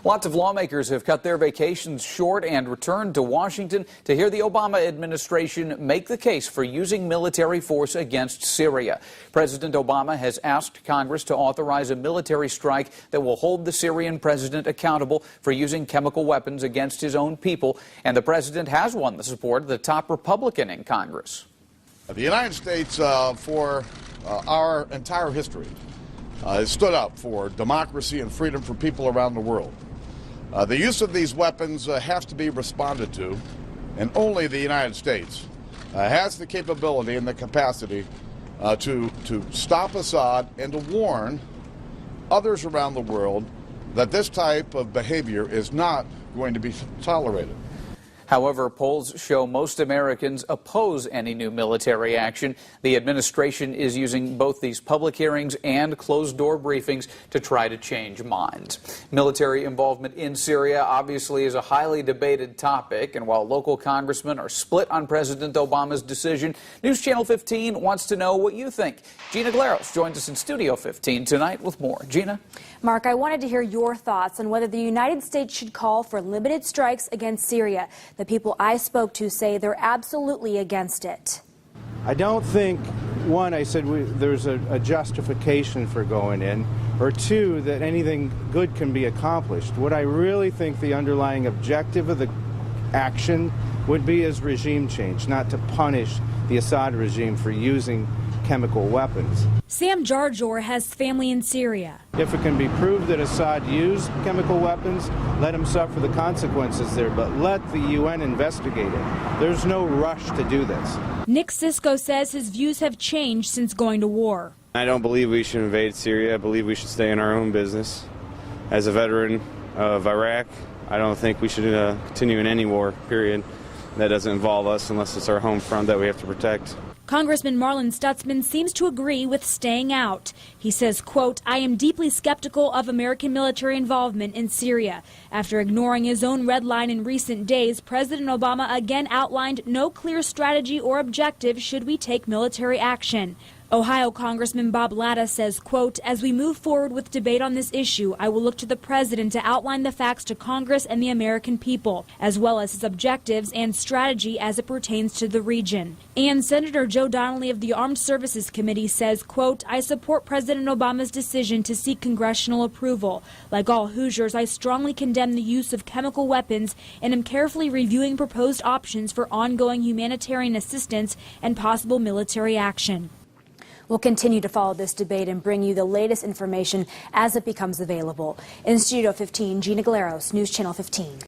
Lots of lawmakers have cut their vacations short and returned to Washington to hear the Obama administration make the case for using military force against Syria. President Obama has asked Congress to authorize a military strike that will hold the Syrian president accountable for using chemical weapons against his own people, and the president has won the support of the top Republican in Congress. The United States, for our entire history, has stood up for democracy and freedom for people around the world. The use of these weapons has to be responded to, and only the United States has the capability and the capacity to stop Assad and to warn others around the world that this type of behavior is not going to be tolerated. However, polls show most Americans oppose any new military action. The administration is using both these public hearings and closed-door briefings to try to change minds. Military involvement in Syria obviously is a highly debated topic, and while local congressmen are split on President Obama's decision, News Channel 15 wants to know what you think. Gina Glaros joins us in Studio 15 tonight with more. Gina? Mark, I wanted to hear your thoughts on whether the United States should call for limited strikes against Syria. The people I spoke to say they're absolutely against it. I don't think, one, I said there's a justification for going in, or two, that anything good can be accomplished. What I really think the underlying objective of the action would be is regime change, not to punish the Assad regime for using chemical weapons. Sam Jarjor has family in Syria. If it can be proved that Assad used chemical weapons, let him suffer the consequences there, but let the UN investigate it. There's no rush to do this. Nick Sisko says his views have changed since going to war. I don't believe we should invade Syria. I believe we should stay in our own business. As a veteran of Iraq, I don't think we should continue in any war, period, that doesn't involve us unless it's our home front that we have to protect. Congressman Marlin Stutzman seems to agree with staying out. He says, quote, I am deeply skeptical of American military involvement in Syria. After ignoring his own red line in recent days, President Obama again outlined no clear strategy or objective should we take military action. Ohio Congressman Bob Latta says, quote, as we move forward with debate on this issue, I will look to the president to outline the facts to Congress and the American people, as well as his objectives and strategy as it pertains to the region. And Senator Joe Donnelly of the Armed Services Committee says, quote, I support President Obama's decision to seek congressional approval. Like all Hoosiers, I strongly condemn the use of chemical weapons and am carefully reviewing proposed options for ongoing humanitarian assistance and possible military action. We'll continue to follow this debate and bring you the latest information as it becomes available. In Studio 15, Gina Glaros, News Channel 15.